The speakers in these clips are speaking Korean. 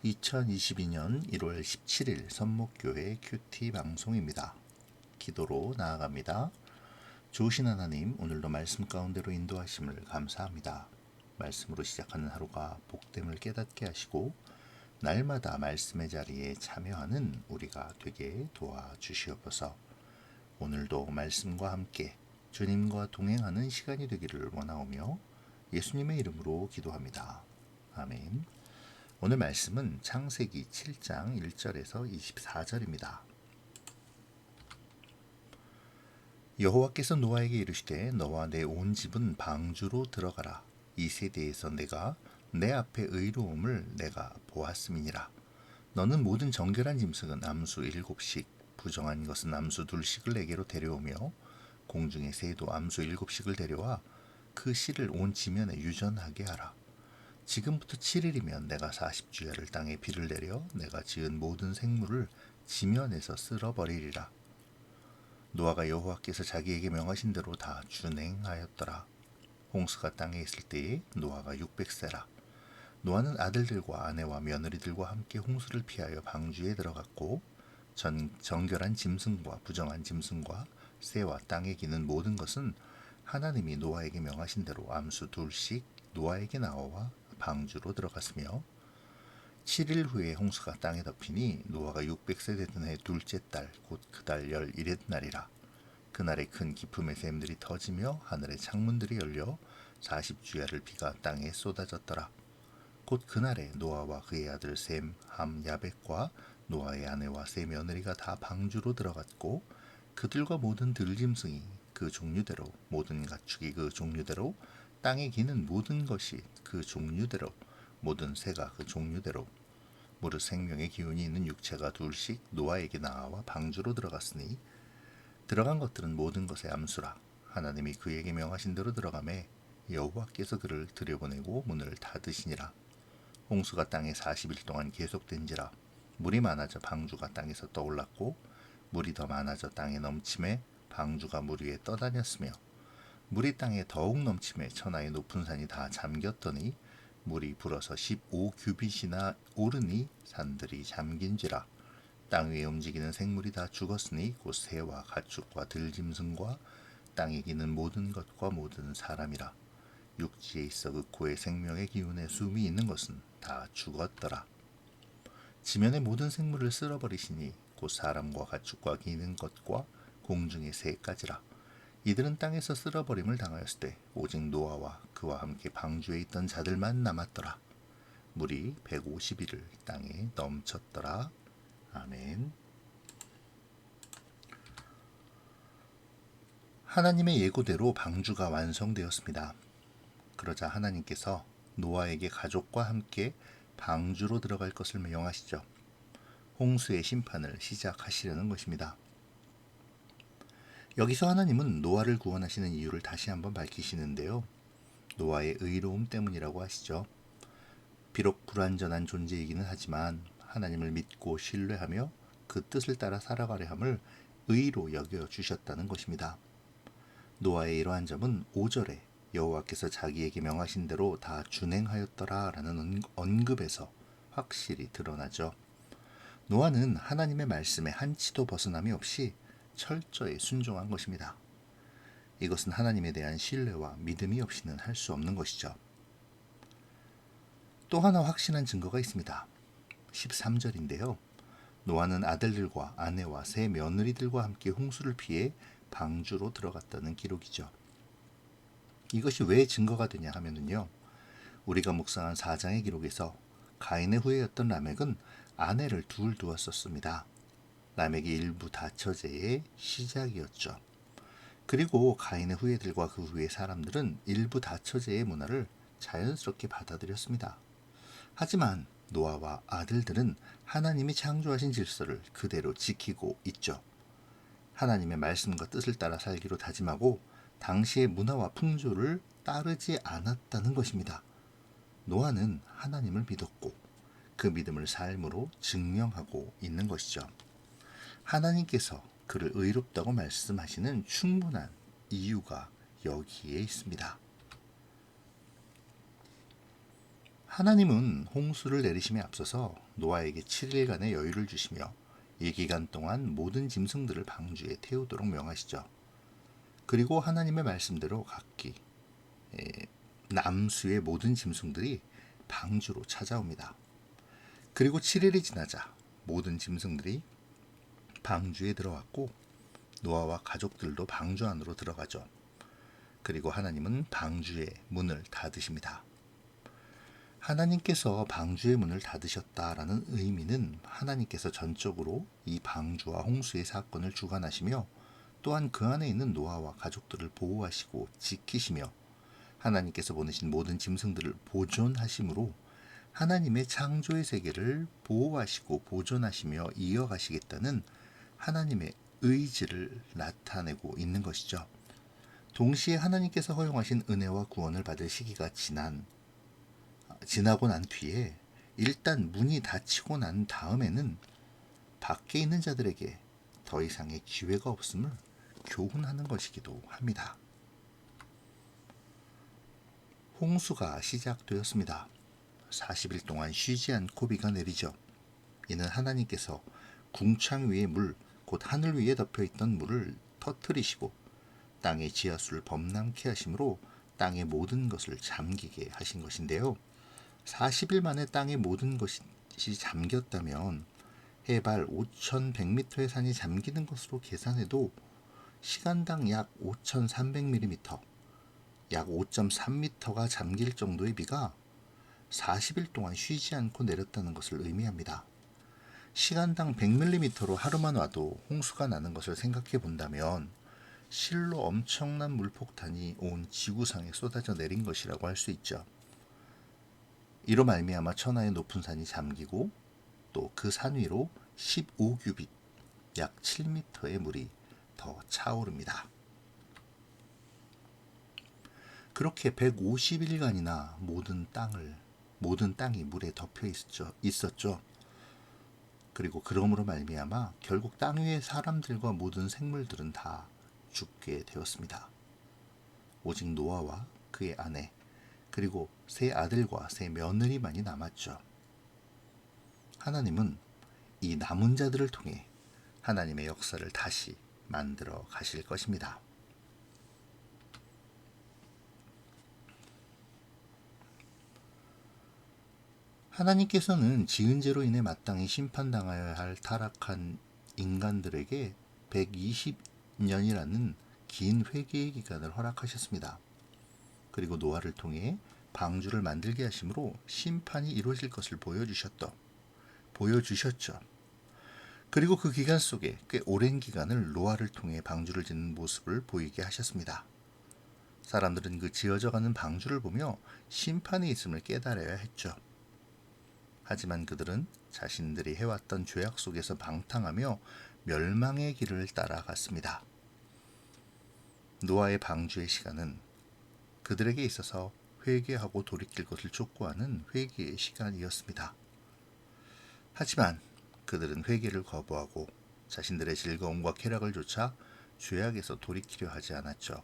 2022년 1월 17일 선목교회 큐티 방송입니다. 기도로 나아갑니다. 좋으신 하나님, 오늘도 말씀 가운데로 인도하심을 감사합니다. 말씀으로 시작하는 하루가 복됨을 깨닫게 하시고 날마다 말씀의 자리에 참여하는 우리가 되게 도와주시옵소서. 오늘도 말씀과 함께 주님과 동행하는 시간이 되기를 원하오며 예수님의 이름으로 기도합니다. 아멘. 오늘 말씀은 창세기 7장 1절에서 24절입니다. 여호와께서 노아에게 이르시되 너와 내 온 집은 방주로 들어가라. 이 세대에서 내가 내 앞에 의로움을 내가 보았음이니라. 너는 모든 정결한 짐승은 암수 7씩 부정한 것은 암수 2씩을 내게로 데려오며 공중의 새도 암수 7씩을 데려와 그 씨를 온 지면에 유전하게 하라. 지금부터 7일이면 내가 40주야를 땅에 비를 내려 내가 지은 모든 생물을 지면에서 쓸어버리리라. 노아가 여호와께서 자기에게 명하신 대로 다 준행하였더라. 홍수가 땅에 있을 때에 노아가 600세라. 노아는 아들들과 아내와 며느리들과 함께 홍수를 피하여 방주에 들어갔고 정결한 짐승과 부정한 짐승과 새와 땅에 기는 모든 것은 하나님이 노아에게 명하신 대로 암수 2씩 노아에게 나와 방주로 들어갔으며 7일 후에 홍수가 땅에 덮이니 노아가 600세 되던 해 둘째 달 곧 그 달 11의 날이라. 그날에 큰 기품의 샘들이 터지며 하늘의 창문들이 열려 40주야를 비가 땅에 쏟아졌더라. 곧 그날에 노아와 그의 아들 셈, 함, 야벳과 노아의 아내와 세 며느리가 다 방주로 들어갔고 그들과 모든 들짐승이 그 종류대로 모든 가축이 그 종류대로 땅에 기는 모든 것이 그 종류대로 모든 새가 그 종류대로 무릇 생명의 기운이 있는 육체가 2씩 노아에게 나와 방주로 들어갔으니 들어간 것들은 모든 것의 암수라. 하나님이 그에게 명하신 대로 들어가매 여호와께서 그를 들여보내고 문을 닫으시니라. 홍수가 땅에 40일 동안 계속된지라. 물이 많아져 방주가 땅에서 떠올랐고 물이 더 많아져 땅에 넘침에 방주가 물 위에 떠다녔으며 물이 땅에 더욱 넘침에 천하의 높은 산이 다 잠겼더니 물이 불어서 15규빗이나 오르니 산들이 잠긴지라. 땅 위에 움직이는 생물이 다 죽었으니 곧 새와 가축과 들짐승과 땅에 기는 모든 것과 모든 사람이라. 육지에 있어 그 코에 생명의 기운에 숨이 있는 것은 다 죽었더라. 지면의 모든 생물을 쓸어버리시니 곧 사람과 가축과 기는 것과 공중의 새까지라. 이들은 땅에서 쓸어버림을 당하였을 때 오직 노아와 그와 함께 방주에 있던 자들만 남았더라. 물이 150일을 땅에 넘쳤더라. 아멘. 하나님의 예고대로 방주가 완성되었습니다. 그러자 하나님께서 노아에게 가족과 함께 방주로 들어갈 것을 명하시죠. 홍수의 심판을 시작하시려는 것입니다. 여기서 하나님은 노아를 구원하시는 이유를 다시 한번 밝히시는데요. 노아의 의로움 때문이라고 하시죠. 비록 불완전한 존재이기는 하지만 하나님을 믿고 신뢰하며 그 뜻을 따라 살아가려 함을 의로 여겨주셨다는 것입니다. 노아의 이러한 점은 5절에 여호와께서 자기에게 명하신 대로 다 준행하였더라 라는 언급에서 확실히 드러나죠. 노아는 하나님의 말씀에 한치도 벗어남이 없이 철저히 순종한 것입니다. 이것은 하나님에 대한 신뢰와 믿음이 없이는 할 수 없는 것이죠. 또 하나 확신한 증거가 있습니다. 13절인데요. 노아는 아들들과 아내와 세 며느리들과 함께 홍수를 피해 방주로 들어갔다는 기록이죠. 이것이 왜 증거가 되냐 하면요. 우리가 묵상한 4장의 기록에서 가인의 후예였던 라멕은 아내를 둘 두었었습니다. 라멕이 일부 다처제의 시작이었죠. 그리고 가인의 후예들과 그 후의 사람들은 일부 다처제의 문화를 자연스럽게 받아들였습니다. 하지만 노아와 아들들은 하나님이 창조하신 질서를 그대로 지키고 있죠. 하나님의 말씀과 뜻을 따라 살기로 다짐하고 당시의 문화와 풍조를 따르지 않았다는 것입니다. 노아는 하나님을 믿었고 그 믿음을 삶으로 증명하고 있는 것이죠. 하나님께서 그를 의롭다고 말씀하시는 충분한 이유가 여기에 있습니다. 하나님은 홍수를 내리심에 앞서서 노아에게 7일간의 여유를 주시며 이 기간 동안 모든 짐승들을 방주에 태우도록 명하시죠. 그리고 하나님의 말씀대로 각기 남수의 모든 짐승들이 방주로 찾아옵니다. 그리고 7일이 지나자 모든 짐승들이 방주에 들어왔고 노아와 가족들도 방주 안으로 들어가죠. 그리고 하나님은 방주의 문을 닫으십니다. 하나님께서 방주의 문을 닫으셨다라는 의미는 하나님께서 전적으로 이 방주와 홍수의 사건을 주관하시며 또한 그 안에 있는 노아와 가족들을 보호하시고 지키시며 하나님께서 보내신 모든 짐승들을 보존하심으로 하나님의 창조의 세계를 보호하시고 보존하시며 이어가시겠다는 하나님의 의지를 나타내고 있는 것이죠. 동시에 하나님께서 허용하신 은혜와 구원을 받을 시기가 지나고 난 뒤에 일단 문이 닫히고 난 다음에는 밖에 있는 자들에게 더 이상의 기회가 없음을 교훈하는 것이기도 합니다. 홍수가 시작되었습니다. 40일 동안 쉬지 않고 비가 내리죠. 이는 하나님께서 궁창 위의 물, 곧 하늘 위에 덮여있던 물을 터뜨리시고 땅의 지하수를 범람케 하심으로 땅의 모든 것을 잠기게 하신 것인데요. 40일 만에 땅의 모든 것이 잠겼다면 해발 5,100m의 산이 잠기는 것으로 계산해도 시간당 약 5,300mm, 약 5.3m가 잠길 정도의 비가 40일 동안 쉬지 않고 내렸다는 것을 의미합니다. 시간당 100mm로 하루만 와도 홍수가 나는 것을 생각해 본다면 실로 엄청난 물폭탄이 온 지구상에 쏟아져 내린 것이라고 할 수 있죠. 이로 말미암아 천하의 높은 산이 잠기고 또 그 산 위로 15규빗, 약 7m의 물이 더 차오릅니다. 그렇게 150일간이나 모든 땅이 물에 덮여 있었죠. 그리고 그러므로 말미암아 결국 땅 위의 사람들과 모든 생물들은 다 죽게 되었습니다. 오직 노아와 그의 아내 그리고 세 아들과 세 며느리만이 남았죠. 하나님은 이 남은 자들을 통해 하나님의 역사를 다시 만들어 가실 것입니다. 하나님께서는 지은 죄로 인해 마땅히 심판당하여야 할 타락한 인간들에게 120년이라는 긴 회개의 기간을 허락하셨습니다. 그리고 노아를 통해 방주를 만들게 하심으로 심판이 이루어질 것을 보여주셨죠. 그리고 그 기간 속에 꽤 오랜 기간을 노아를 통해 방주를 짓는 모습을 보이게 하셨습니다. 사람들은 그 지어져가는 방주를 보며 심판이 있음을 깨달아야 했죠. 하지만 그들은 자신들이 해왔던 죄악 속에서 방탕하며 멸망의 길을 따라갔습니다. 노아의 방주의 시간은 그들에게 있어서 회개하고 돌이킬 것을 촉구하는 회개의 시간이었습니다. 하지만 그들은 회개를 거부하고 자신들의 즐거움과 쾌락을 좇아 죄악에서 돌이키려 하지 않았죠.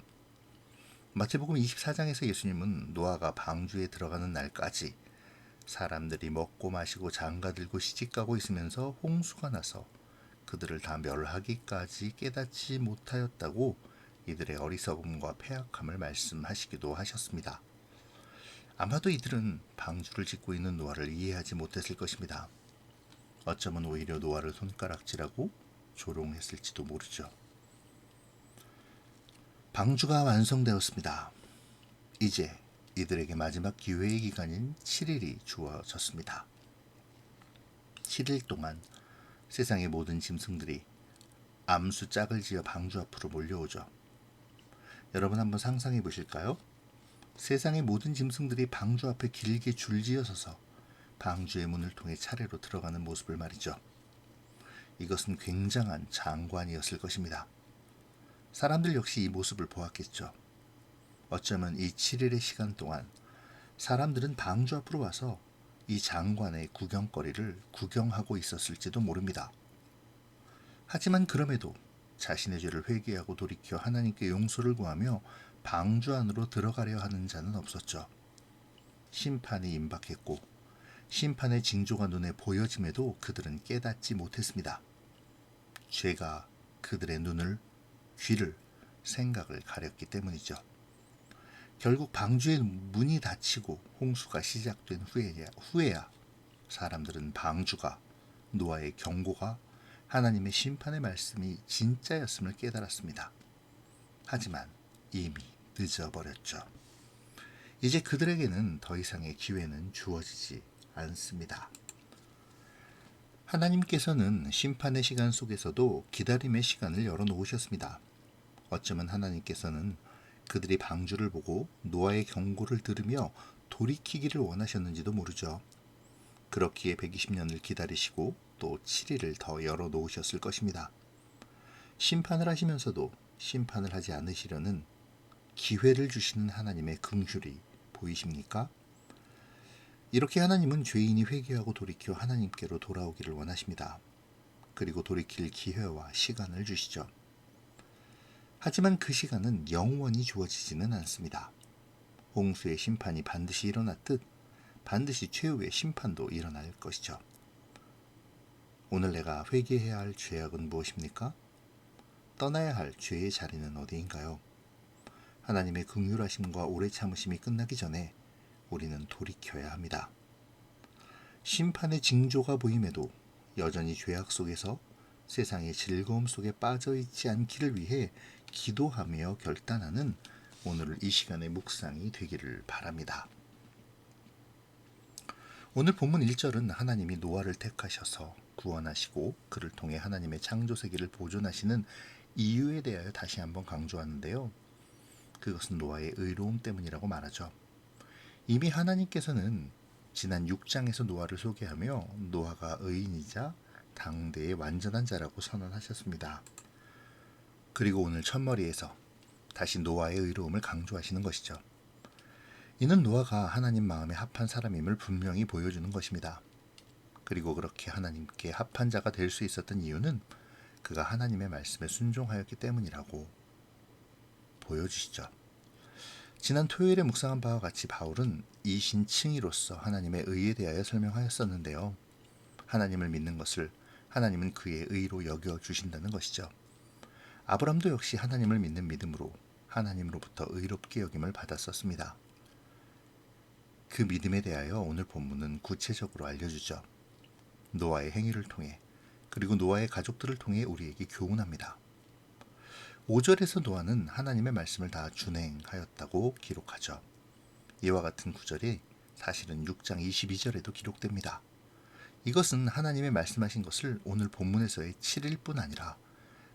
마태복음 24장에서 예수님은 노아가 방주에 들어가는 날까지 사람들이 먹고 마시고 장가들고 시집가고 있으면서 홍수가 나서 그들을 다 멸하기까지 깨닫지 못하였다고 이들의 어리석음과 패악함을 말씀하시기도 하셨습니다. 아마도 이들은 방주를 짓고 있는 노아를 이해하지 못했을 것입니다. 어쩌면 오히려 노아를 손가락질하고 조롱했을지도 모르죠. 방주가 완성되었습니다. 이제 이들에게 마지막 기회의 기간인 7일이 주어졌습니다. 7일 동안 세상의 모든 짐승들이 암수 짝을 지어 방주 앞으로 몰려오죠. 여러분 한번 상상해 보실까요? 세상의 모든 짐승들이 방주 앞에 길게 줄지어 서서 방주의 문을 통해 차례로 들어가는 모습을 말이죠. 이것은 굉장한 장관이었을 것입니다. 사람들 역시 이 모습을 보았겠죠. 어쩌면 이 7일의 시간 동안 사람들은 방주 앞으로 와서 이 장관의 구경거리를 구경하고 있었을지도 모릅니다. 하지만 그럼에도 자신의 죄를 회개하고 돌이켜 하나님께 용서를 구하며 방주 안으로 들어가려 하는 자는 없었죠. 심판이 임박했고 심판의 징조가 눈에 보여짐에도 그들은 깨닫지 못했습니다. 죄가 그들의 눈을, 귀를, 생각을 가렸기 때문이죠. 결국 방주의 문이 닫히고 홍수가 시작된 후에야 사람들은 방주가, 노아의 경고가 하나님의 심판의 말씀이 진짜였음을 깨달았습니다. 하지만 이미 늦어버렸죠. 이제 그들에게는 더 이상의 기회는 주어지지 않습니다. 하나님께서는 심판의 시간 속에서도 기다림의 시간을 열어놓으셨습니다. 어쩌면 하나님께서는 그들이 방주를 보고 노아의 경고를 들으며 돌이키기를 원하셨는지도 모르죠. 그렇기에 120년을 기다리시고 또 7일을 더 열어놓으셨을 것입니다. 심판을 하시면서도 심판을 하지 않으시려는 기회를 주시는 하나님의 긍휼이 보이십니까? 이렇게 하나님은 죄인이 회개하고 돌이켜 하나님께로 돌아오기를 원하십니다. 그리고 돌이킬 기회와 시간을 주시죠. 하지만 그 시간은 영원히 주어지지는 않습니다. 홍수의 심판이 반드시 일어났듯 반드시 최후의 심판도 일어날 것이죠. 오늘 내가 회개해야 할 죄악은 무엇입니까? 떠나야 할 죄의 자리는 어디인가요? 하나님의 긍휼하심과 오래 참으심이 끝나기 전에 우리는 돌이켜야 합니다. 심판의 징조가 보임에도 여전히 죄악 속에서 세상의 즐거움 속에 빠져있지 않기를 위해 기도하며 결단하는 오늘 이 시간의 묵상이 되기를 바랍니다. 오늘 본문 1절은 하나님이 노아를 택하셔서 구원하시고 그를 통해 하나님의 창조세계를 보존하시는 이유에 대하여 다시 한번 강조하는데요. 그것은 노아의 의로움 때문이라고 말하죠. 이미 하나님께서는 지난 6장에서 노아를 소개하며 노아가 의인이자 당대의 완전한 자라고 선언하셨습니다. 그리고 오늘 첫머리에서 다시 노아의 의로움을 강조하시는 것이죠. 이는 노아가 하나님 마음에 합한 사람임을 분명히 보여주는 것입니다. 그리고 그렇게 하나님께 합한 자가 될 수 있었던 이유는 그가 하나님의 말씀에 순종하였기 때문이라고 보여주시죠. 지난 토요일에 묵상한 바와 같이 바울은 이신칭의로서 하나님의 의에 대하여 설명하였었는데요. 하나님을 믿는 것을 하나님은 그의 의로 여겨주신다는 것이죠. 아브람도 역시 하나님을 믿는 믿음으로 하나님으로부터 의롭게 여김을 받았었습니다. 그 믿음에 대하여 오늘 본문은 구체적으로 알려주죠. 노아의 행위를 통해 그리고 노아의 가족들을 통해 우리에게 교훈합니다. 5절에서 노아는 하나님의 말씀을 다 준행하였다고 기록하죠. 이와 같은 구절이 사실은 6장 22절에도 기록됩니다. 이것은 하나님의 말씀하신 것을 오늘 본문에서의 7일뿐 아니라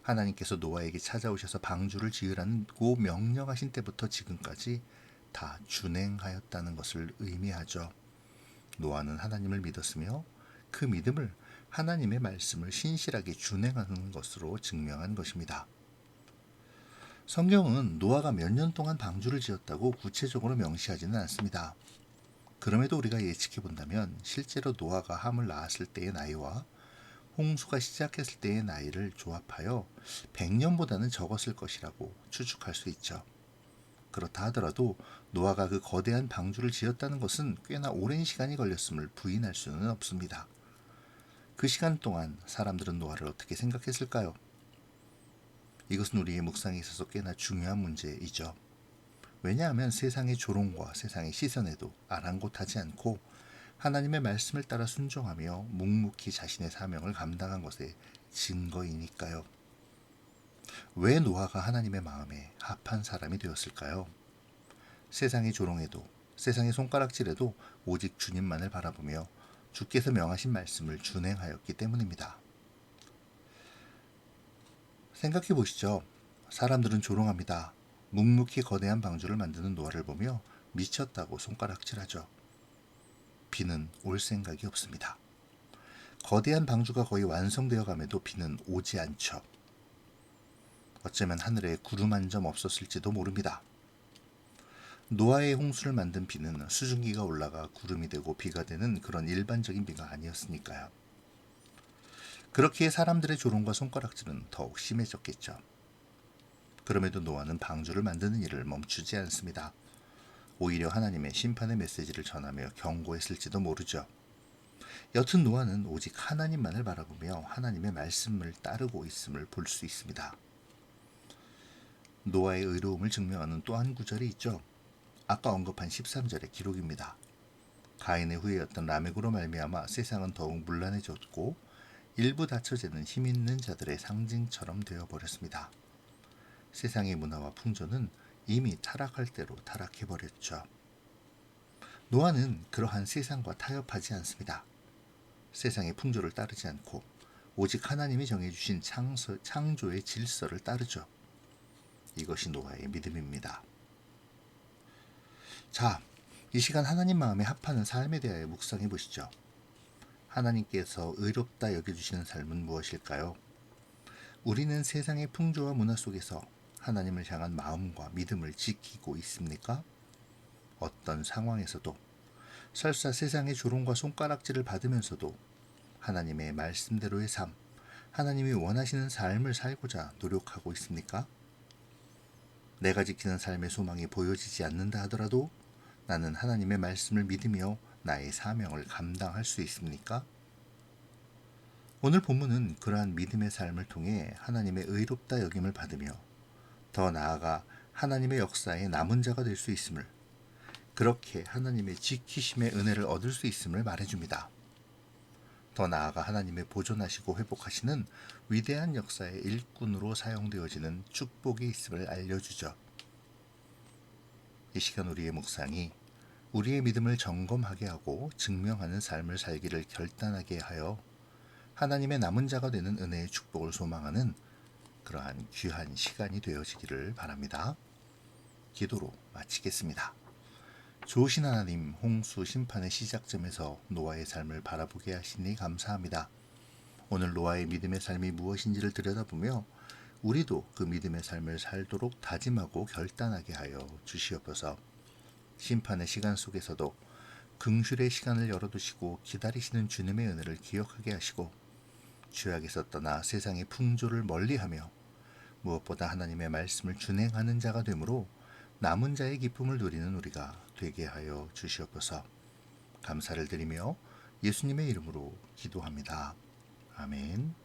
하나님께서 노아에게 찾아오셔서 방주를 지으라고 명령하신 때부터 지금까지 다 준행하였다는 것을 의미하죠. 노아는 하나님을 믿었으며 그 믿음을 하나님의 말씀을 신실하게 준행하는 것으로 증명한 것입니다. 성경은 노아가 몇 년 동안 방주를 지었다고 구체적으로 명시하지는 않습니다. 그럼에도 우리가 예측해 본다면 실제로 노아가 함을 낳았을 때의 나이와 홍수가 시작했을 때의 나이를 조합하여 100년보다는 적었을 것이라고 추측할 수 있죠. 그렇다 하더라도 노아가 그 거대한 방주를 지었다는 것은 꽤나 오랜 시간이 걸렸음을 부인할 수는 없습니다. 그 시간 동안 사람들은 노아를 어떻게 생각했을까요? 이것은 우리의 묵상에 있어서 꽤나 중요한 문제이죠. 왜냐하면 세상의 조롱과 세상의 시선에도 아랑곳하지 않고 하나님의 말씀을 따라 순종하며 묵묵히 자신의 사명을 감당한 것의 증거이니까요. 왜 노아가 하나님의 마음에 합한 사람이 되었을까요? 세상의 조롱에도 세상의 손가락질에도 오직 주님만을 바라보며 주께서 명하신 말씀을 준행하였기 때문입니다. 생각해 보시죠. 사람들은 조롱합니다. 묵묵히 거대한 방주를 만드는 노아를 보며 미쳤다고 손가락질하죠. 비는 올 생각이 없습니다. 거대한 방주가 거의 완성되어 감에도 비는 오지 않죠. 어쩌면 하늘에 구름 한 점 없었을지도 모릅니다. 노아의 홍수를 만든 비는 수증기가 올라가 구름이 되고 비가 되는 그런 일반적인 비가 아니었으니까요. 그렇기에 사람들의 조롱과 손가락질은 더욱 심해졌겠죠. 그럼에도 노아는 방주를 만드는 일을 멈추지 않습니다. 오히려 하나님의 심판의 메시지를 전하며 경고했을지도 모르죠. 여튼 노아는 오직 하나님만을 바라보며 하나님의 말씀을 따르고 있음을 볼 수 있습니다. 노아의 의로움을 증명하는 또 한 구절이 있죠. 아까 언급한 13절의 기록입니다. 가인의 후예였던 라멕으로 말미암아 세상은 더욱 문란해졌고 일부 다처제는 힘 있는 자들의 상징처럼 되어버렸습니다. 세상의 문화와 풍조는 이미 타락할 대로 타락해버렸죠. 노아는 그러한 세상과 타협하지 않습니다. 세상의 풍조를 따르지 않고 오직 하나님이 정해주신 창조의 질서를 따르죠. 이것이 노아의 믿음입니다. 자, 이 시간 하나님 마음에 합하는 삶에 대하여 묵상해 보시죠. 하나님께서 의롭다 여겨주시는 삶은 무엇일까요? 우리는 세상의 풍조와 문화 속에서 하나님을 향한 마음과 믿음을 지키고 있습니까? 어떤 상황에서도 설사 세상의 조롱과 손가락질을 받으면서도 하나님의 말씀대로의 삶, 하나님이 원하시는 삶을 살고자 노력하고 있습니까? 내가 지키는 삶의 소망이 보여지지 않는다 하더라도 나는 하나님의 말씀을 믿으며 나의 사명을 감당할 수 있습니까? 오늘 본문은 그러한 믿음의 삶을 통해 하나님의 의롭다 여김을 받으며 더 나아가 하나님의 역사에 남은 자가 될 수 있음을, 그렇게 하나님의 지키심의 은혜를 얻을 수 있음을 말해줍니다. 더 나아가 하나님의 보존하시고 회복하시는 위대한 역사의 일꾼으로 사용되어지는 축복이 있음을 알려주죠. 이 시간 우리의 묵상이 우리의 믿음을 점검하게 하고 증명하는 삶을 살기를 결단하게 하여 하나님의 남은 자가 되는 은혜의 축복을 소망하는 그러한 귀한 시간이 되어지기를 바랍니다. 기도로 마치겠습니다. 좋으신 하나님, 홍수 심판의 시작점에서 노아의 삶을 바라보게 하시니 감사합니다. 오늘 노아의 믿음의 삶이 무엇인지를 들여다보며 우리도 그 믿음의 삶을 살도록 다짐하고 결단하게 하여 주시옵소서. 심판의 시간 속에서도 긍휼의 시간을 열어두시고 기다리시는 주님의 은혜를 기억하게 하시고 죄악에서 떠나 세상의 풍조를 멀리하며 무엇보다 하나님의 말씀을 준행하는 자가 되므로 남은 자의 기쁨을 누리는 우리가 되게 하여 주시옵소서. 감사를 드리며 예수님의 이름으로 기도합니다. 아멘.